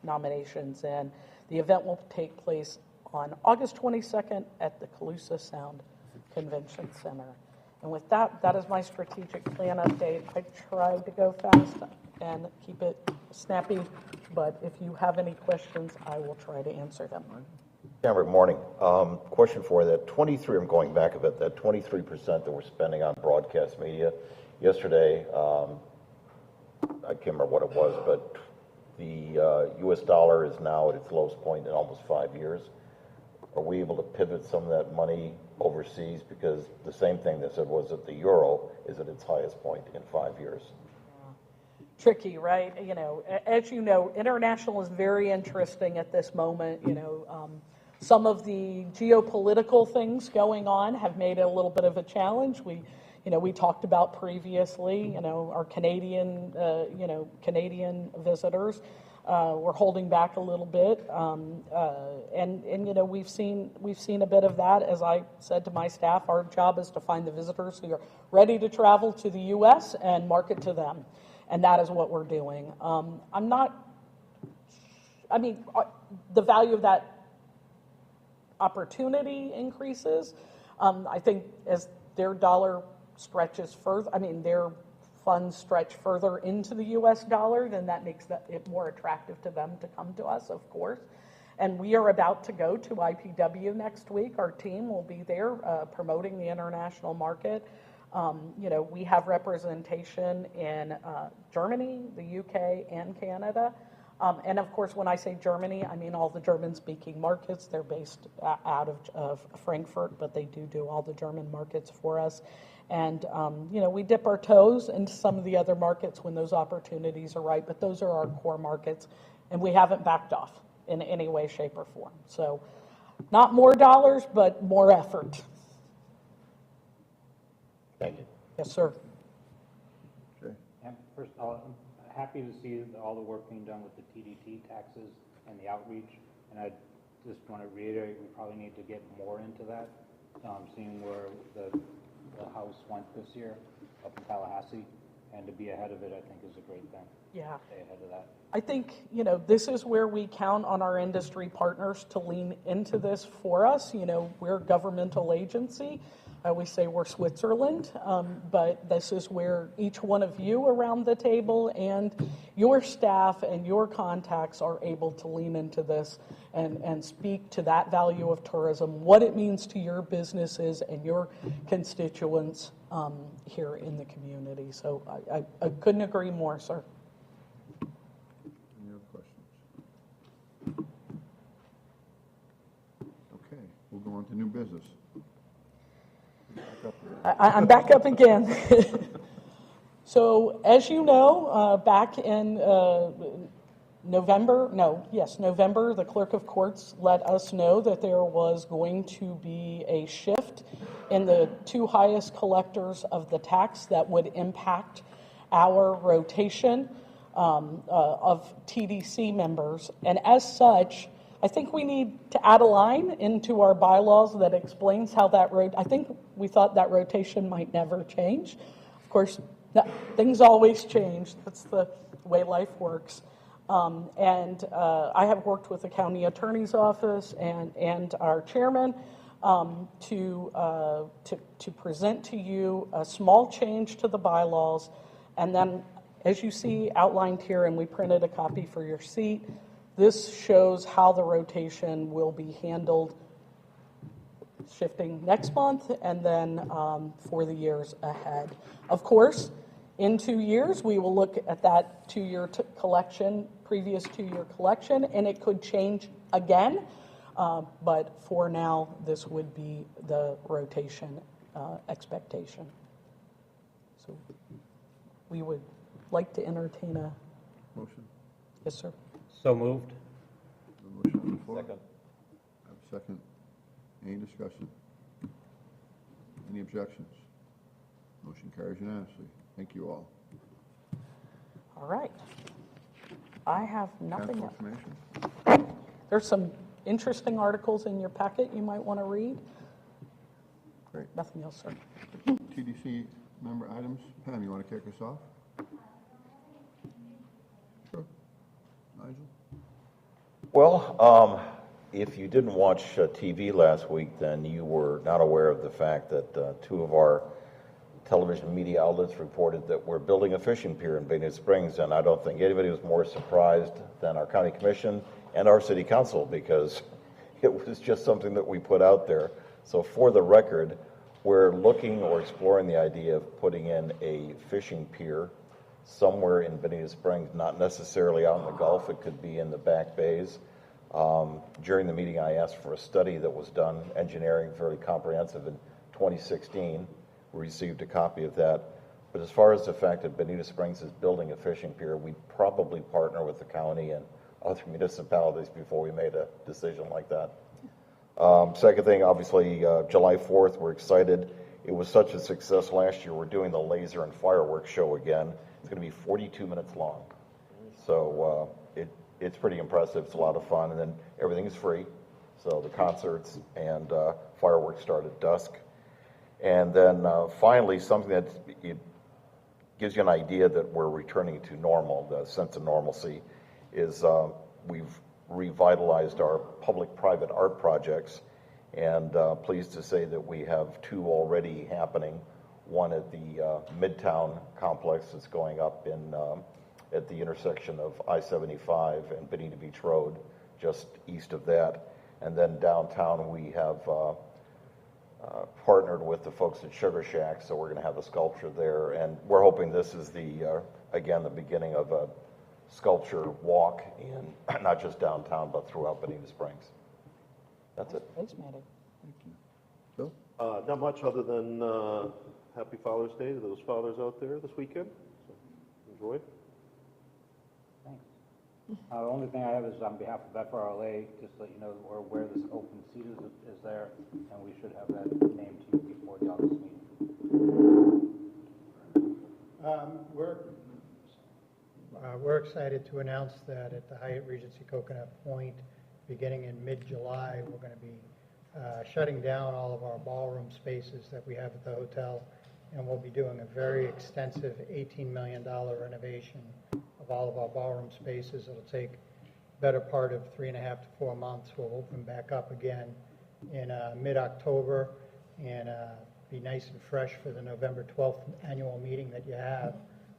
nominations in. The event will take place on August 22nd at the Calusa Sound Convention Center. And with that, that is my strategic plan update. I tried to go fast and keep it snappy, but if you have any questions, I will try to answer them. Good morning. Question for that 23, I'm going back a bit, that 23% that we're spending on broadcast media. Yesterday, I can't remember what it was, but the U.S. dollar is now at its lowest point in almost 5 years. Are we able to pivot some of that money overseas? Because the same thing that said was that the euro is at its highest point in 5 years. Tricky, right? You know, as you know, international is very interesting at this moment. You know, some of the geopolitical things going on have made it a little bit of a challenge. We talked about previously, our Canadian, Canadian visitors were holding back a little bit, and we've seen a bit of that. As I said to my staff, our job is to find the visitors who are ready to travel to the U.S. and market to them, and that is what we're doing. The value of that opportunity increases. I think as their dollar stretches further, their funds stretch further into the U.S. dollar, then that makes it more attractive to them to come to us, of course. And we are about to go to IPW next week. Our team will be there promoting the international market. We have representation in Germany, the UK, and Canada. And of course, when I say Germany, I mean all the German-speaking markets. They're based out of Frankfurt, but they do all the German markets for us. And, we dip our toes into some of the other markets when those opportunities are right, but those are our core markets, and we haven't backed off in any way, shape, or form. So not more dollars, but more effort. Thank you. Yes, sir. Okay. And first of all, I'm happy to see all the work being done with the TDT taxes and the outreach, and I just want to reiterate, we probably need to get more into that, seeing where the House went this year up in Tallahassee, and to be ahead of it, I think, is a great thing. Yeah. Stay ahead of that. I think, this is where we count on our industry partners to lean into this for us. We're a governmental agency. I always say we're Switzerland, but this is where each one of you around the table and your staff and your contacts are able to lean into this and speak to that value of tourism, what it means to your businesses and your constituents here in the community. So I couldn't agree more, sir. Any other questions? Okay, we'll go on to new business. I'm back up again. So, as you know, back in November, the clerk of courts let us know that there was going to be a shift in the two highest collectors of the tax that would impact our rotation of TDC members. And as such, I think we need to add a line into our bylaws that explains how that I think we thought that rotation might never change. Of course, things always change. That's the way life works. I have worked with the county attorney's office and our chairman to present to you a small change to the bylaws. And then, as you see outlined here, and we printed a copy for your seat, this shows how the rotation will be handled shifting next month and then for the years ahead. Of course, in 2 years, we will look at that two-year collection, previous two-year collection, and it could change again. But for now, this would be the rotation expectation. So we would like to entertain a Motion. Yes, sir. So moved. A motion on the floor. Second. I have a second. Any discussion? Any objections? Motion carries unanimously. Thank you all. All right. I have nothing Council else. information? There's some interesting articles in your packet you might want to read. Great. Nothing else, sir. TDC member items. Pam, you want to kick us off? Sure. Nigel? Well, if you didn't watch TV last week, then you were not aware of the fact that two of our television media outlets reported that we're building a fishing pier in Benita Springs, and I don't think anybody was more surprised than our county commission and our city council, because it was just something that we put out there. So for the record, we're looking or exploring the idea of putting in a fishing pier somewhere in Benita Springs, not necessarily out in the Gulf. It could be in the back bays. During the meeting, I asked for a study that was done, engineering, fairly comprehensive, in 2016. We received a copy of that. But as far as the fact that Benita Springs is building a fishing pier, we'd probably partner with the county and other municipalities before we made a decision like that. Second thing, obviously, July 4th, we're excited. It was such a success last year. We're doing the laser and fireworks show again. It's going to be 42 minutes long. So it's pretty impressive. It's a lot of fun. And then everything is free. So the concerts and fireworks start at dusk. And then finally, something that it gives you an idea that we're returning to normal, the sense of normalcy, is we've revitalized our public-private art projects, and pleased to say that we have two already happening. One at the Midtown complex that's going up in at the intersection of I-75 and Bonita Beach Road, just east of that. And then downtown we have partnered with the folks at Sugar Shack, so we're going to have a sculpture there. And we're hoping this is the, again, the beginning of a sculpture walk in not just downtown, but throughout Bonita Springs. That's it. Thanks, Mandy. Thank you. Bill? Not much other than Happy Father's Day to those fathers out there this weekend. So enjoy. Thanks. The only thing I have is on behalf of FRLA, just to let you know where this open seat is there, and we should have that named to you before the August meeting. We're excited to announce that at the Hyatt Regency Coconut Point, beginning in mid-July, we're going to be shutting down all of our ballroom spaces that we have at the hotel, and we'll be doing a very extensive $18 million renovation of all of our ballroom spaces. It'll take better part of 3.5 to 4 months. We'll open back up again in mid-October and be nice and fresh for the November 12th annual meeting that you have,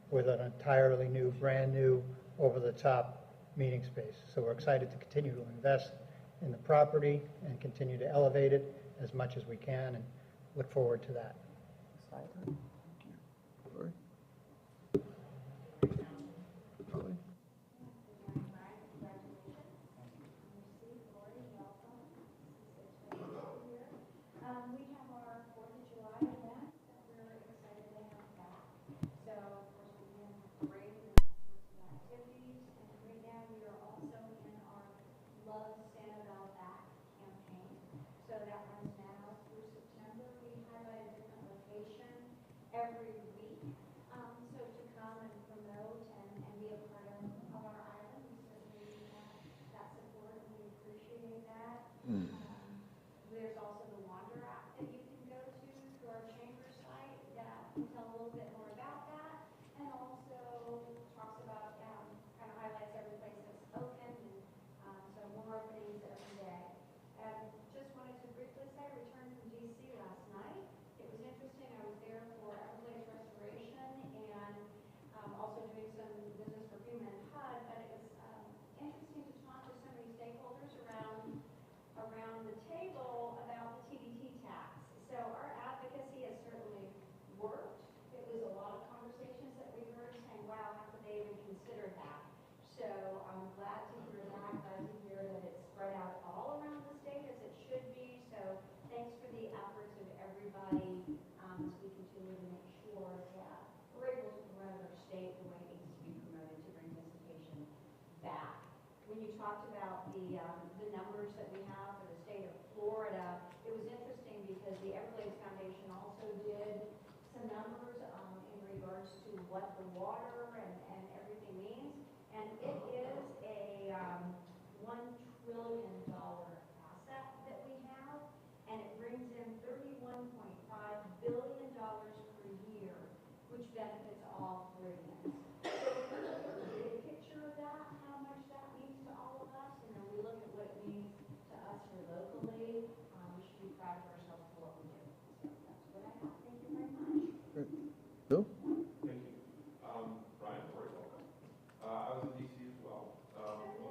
with an entirely new, brand new, over-the-top meeting space. So we're excited to continue to invest in the property and continue to elevate it as much as we can, and look forward to that. Thank you. Lori? Holly? We have our 4th of July event that we're excited to have back. So, of course, we've been great with all sorts of activities. And right now, we are also in our Love Sanibel Back campaign. So that runs now through September. We highlight a different location every week some numbers in regards to what the water and everything means. And it is a $1 trillion asset that we have, and it brings in $31.5 billion per year, which benefits all Floridians. So the big picture of that, how much that means to all of us, and then we look at what it means to us here locally, we should be proud of ourselves for what we do. So that's what I have. Thank you very much. Thank Bill? you. Brian, very welcome. I was in DC as well,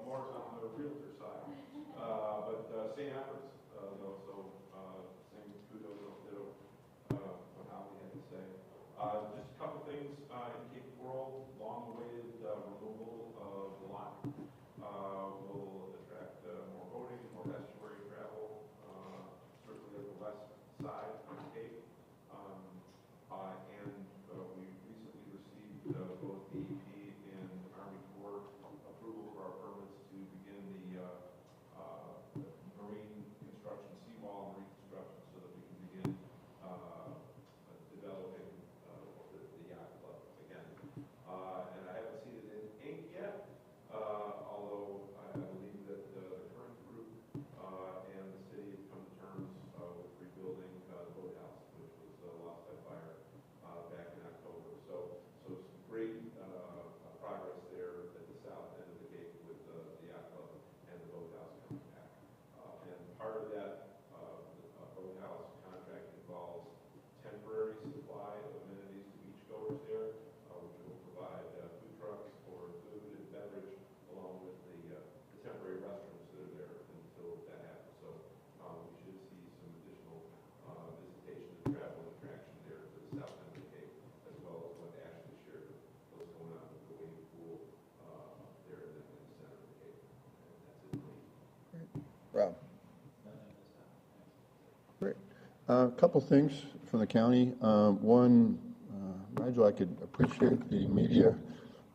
more on the realtor side, but same efforts, though, so same kudos, ditto, on how we had to say. Just a couple things in Cape Coral, long-awaited removal of the lot will attract more boating, more estuary travel, certainly at the west side of the Cape. And we recently received both DEP and Army Corps approval for our permits to begin the marine construction, seawall marine construction, so that we can begin developing the yacht club again. And I haven't seen it in ink yet, although I believe that the current group and the city have come to terms with rebuilding the boathouse, which was lost by fire back in October. So some great progress there at the south end of the Cape with the yacht club and the boathouse coming back. And part of that boathouse contract involves temporary supply of amenities to beachgoers there, which will provide food trucks for food and beverage, along with the temporary restrooms that are there until that happens. So we should see some additional visitation and travel and attraction there to the south end of the Cape, as well as what Ashley shared, what's going on with the wave pool there in the center of the Cape. And that's it for me. Rob. Great. A couple things from the county. One, Nigel, I could appreciate the media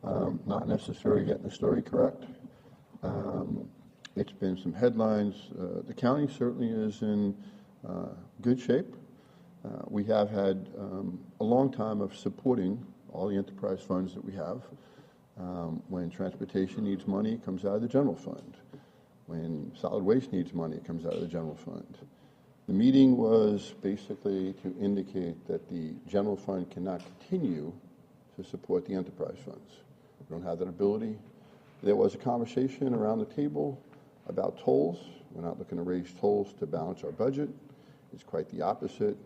not necessarily getting the story correct. It's been some headlines. The county certainly is in good shape. We have had a long time of supporting all the enterprise funds that we have. When transportation needs money, it comes out of the general fund. When solid waste needs money, it comes out of the general fund. The meeting was basically to indicate that the general fund cannot continue to support the enterprise funds. We don't have that ability. There was a conversation around the table about tolls. We're not looking to raise tolls to balance our budget. It's quite the opposite.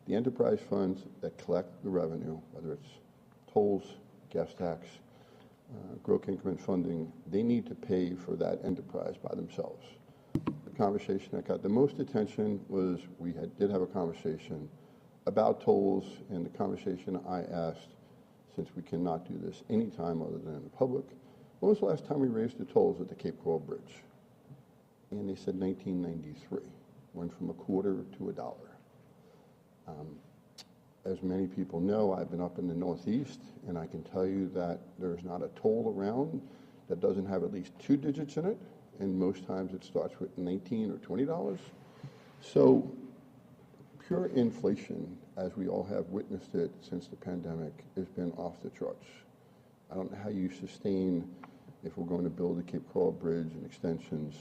The enterprise funds that collect the revenue, whether it's tolls, gas tax, growth increment funding, they need to pay for that enterprise by themselves. The conversation that got the most attention was did have a conversation about tolls, and the conversation I asked, since we cannot do this anytime other than in the public, when was the last time we raised the tolls at the Cape Coral Bridge? And they said 1993, went from $0.25 to $1. As many people know, I've been up in the Northeast, and I can tell you that there's not a toll around that doesn't have at least 2 digits in it, and most times it starts with $19 or $20. So pure inflation, as we all have witnessed it since the pandemic, has been off the charts. I don't know how you sustain, if we're going to build the Cape Coral Bridge and extensions,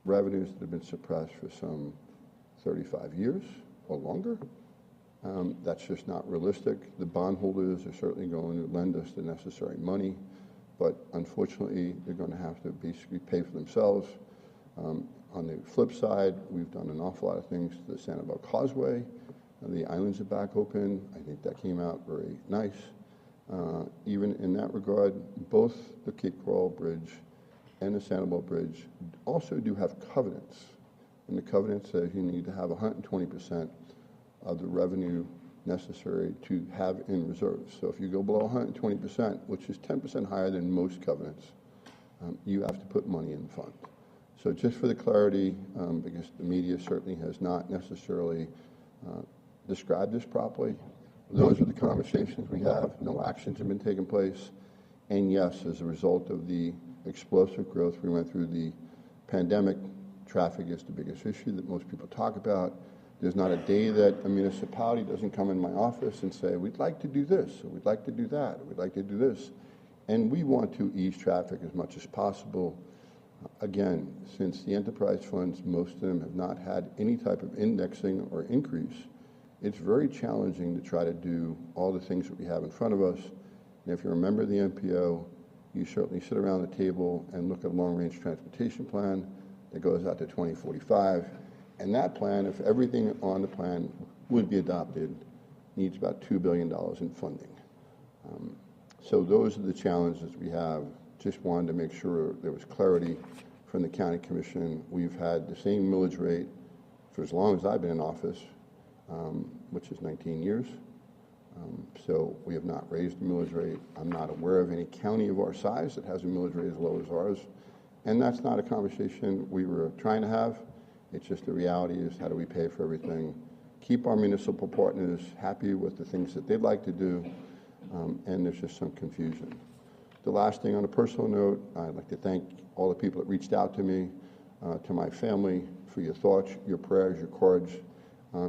revenues that have been suppressed for some 35 years or longer. That's just not realistic. The bondholders are certainly going to lend us the necessary money, but unfortunately, they're going to have to basically pay for themselves. On the flip side, we've done an awful lot of things to the Sanibel Causeway. The islands are back open. I think that came out very nice. Even in that regard, both the Cape Coral Bridge and the Sanibel Bridge also do have covenants. And the covenant says you need to have 120% of the revenue necessary to have in reserves. So if you go below 120%, which is 10% higher than most covenants, you have to put money in the fund. So just for the clarity, because the media certainly has not necessarily described this properly, those are the conversations we have. No actions have been taking place. And yes, as a result of the explosive growth we went through the pandemic, traffic is the biggest issue that most people talk about. There's not a day that a municipality doesn't come in my office and say, we'd like to do this, or we'd like to do that, or we'd like to do this. And we want to ease traffic as much as possible. Again, since the enterprise funds, most of them have not had any type of indexing or increase, it's very challenging to try to do all the things that we have in front of us. And if you remember the MPO, you certainly sit around the table and look at a long-range transportation plan that goes out to 2045. And that plan, if everything on the plan would be adopted, needs about $2 billion in funding. So those are the challenges we have. Just wanted to make sure there was clarity from the county commission. We've had the same millage rate for as long as I've been in office, which is 19 years. So we have not raised the millage rate. I'm not aware of any county of our size that has a millage rate as low as ours. And that's not a conversation we were trying to have. It's just the reality is, how do we pay for everything? Keep our municipal partners happy with the things that they'd like to do, and there's just some confusion. The last thing, on a personal note, I'd like to thank all the people that reached out to me, to my family, for your thoughts, your prayers, your cards.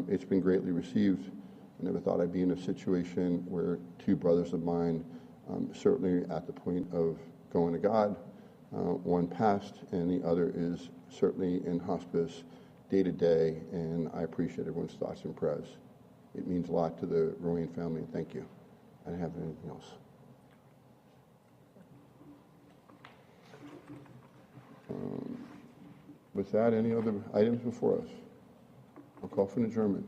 It's been greatly received. I never thought I'd be in a situation where two brothers of mine, certainly at the point of going to God, one passed and the other is certainly in hospice day to day, and I appreciate everyone's thoughts and prayers. It means a lot to the Rowan family, and thank you. I don't have anything else. With that, any other items before us? I'll call for an adjournment.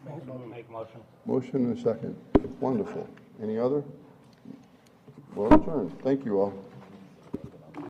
Make a motion. Motion and a second. Wonderful. Any other? Well adjourned. Thank you all.